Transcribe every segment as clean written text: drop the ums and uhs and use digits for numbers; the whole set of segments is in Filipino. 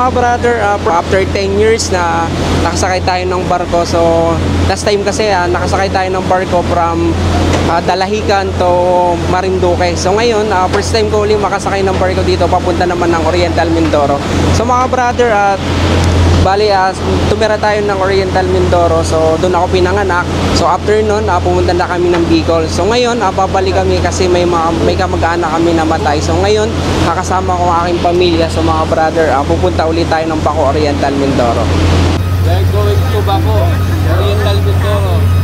mga brother, after 10 years na nakasakay tayo ng barko. So last time kasi nakasakay tayo ng barko from Dalahican to Marinduque. So ngayon, first time ko ulit makasakay ng barko dito papunta naman ng Oriental Mindoro. So mga brother, bali, tumira tayo ng Oriental Mindoro. So doon ako pinanganak. So after nun, pumunta na kami ng Bicol. So ngayon, babalik kami kasi may kamag-anak kami namatay. So ngayon, kakasama ko ang aking pamilya. So mga brother, pupunta ulit tayo ng Baco, Oriental Mindoro. We're going to Baco, Oriental Mindoro.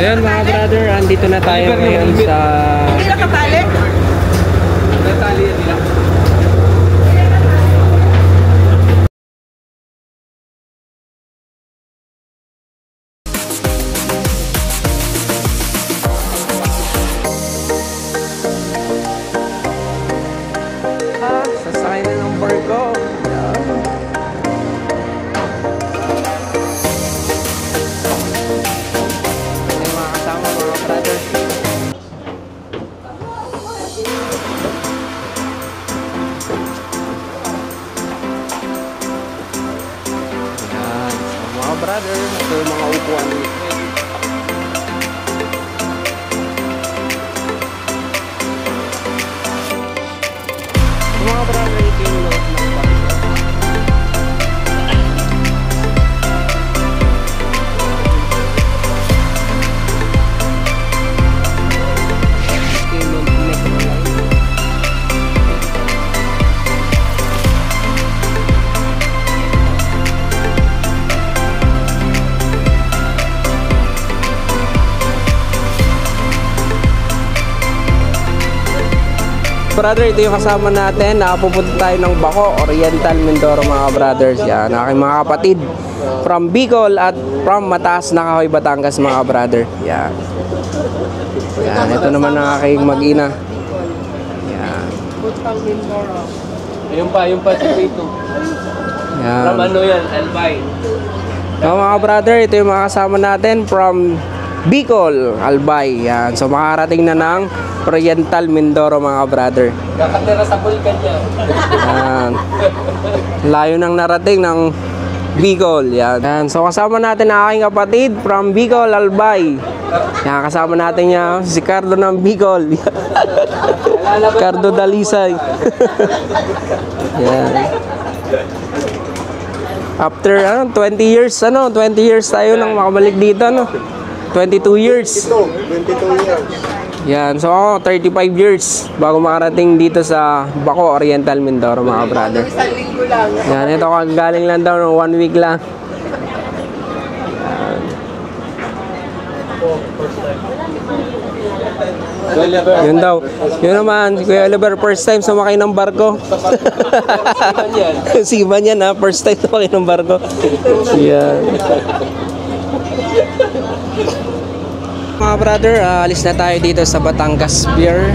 Ayan mga brother, andito na tayo ngayon sa... Hindi na katali? Natali yan nila. Sasakay na ng barko. Brother, ito yung mga upuan dito. Mga brother, ito yung loob ng barko. Brother, ito yung kasama natin. Pupunta tayo ng Baco, Oriental Mindoro mga brothers. Yan, aking mga kapatid from Bicol at from Mataas na Kahoy, Batangas mga brother. Yan. Yan, ito naman ang aking mag-ina. Yan. Yung pa si Pito. Yan. From ano yan, Albay. So, mga brother, ito yung mga kasama natin from Bicol, Albay. Yan. So makarating na ng Oriental Mindoro mga brother. Kakatira sa Bulkan yan. Yan. Layo nang narating ng Bicol. Yan. Yan. So kasama natin ang aking kapatid from Bicol, Albay. Yan, kasama natin niya si Cardo ng Bicol. Cardo Dalisay. Yan. After 20 years tayo nang makabalik dito, 22 years. 22 years. Yan, so ako 35 years bago makarating dito sa Baco, Oriental Mindoro mga brother. Isang linggo lang. Yan, ito kagaling lang daw ng 1 week lang. Yan. Yun daw. Yun naman, si Kuya Oliver, first time sumakay ng barko. Siman yan ha, first time sumakay ng barko. Yan. Mga brother, alis na tayo dito sa Batangas Pier.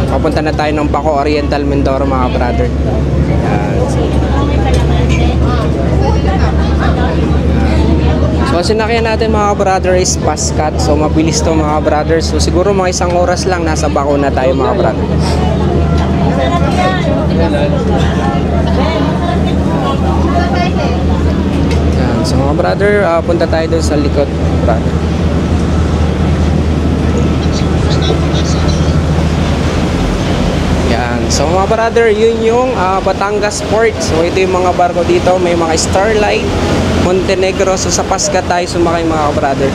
Papunta na tayo ng Baco, Oriental Mindoro mga brother. So So sinakyan natin mga brother is Pascat. So mabilis to mga brother. So siguro mga isang oras lang nasa Baco na tayo mga brother. Yan. So mga brother, punta tayo dun sa likod brother. Yan. So mga brother, yun yung Batangas Port. So ito yung mga barko dito. May mga Starlight, Montenegro. So sa Pascat tayo sumakay mga brother.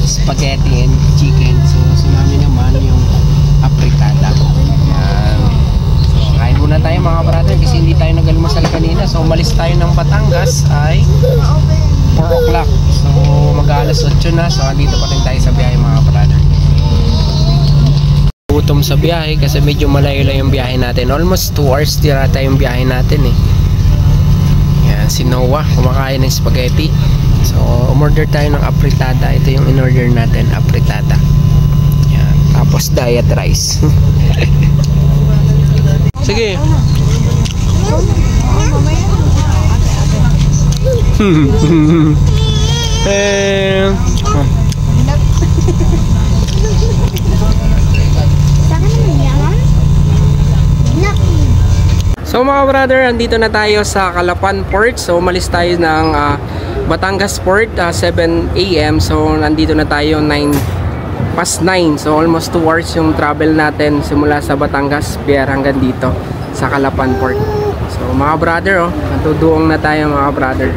Spaghetti and chicken. So sumami naman yung apritada. Yan. So kain muna tayo mga brother kasi hindi tayo nag-almusal kanina. So umalis tayo ng Batangas ay 4 o'clock. So mag-alas 8 na. So andito pa rin tayo sa biyahe mga brother. Gutom sa biyahe kasi medyo malayo lang yung biyahe natin. Almost 2 hours tira tayo yung biyahe natin eh. Yan, si Noah kumakain ng spaghetti. So, umorder tayo ng apritada. Ito yung in-order natin, apritada. Yan. Tapos diet rice. Sige. So mga brother, andito na tayo sa Calapan Port. So umalis tayo ng Batangas Port 7 AM. So nandito na tayo 9:09. So almost 2 hours yung travel natin simula sa Batangas Pier hanggang dito sa Calapan Port. So mga brother, natuduong na tayo mga brother.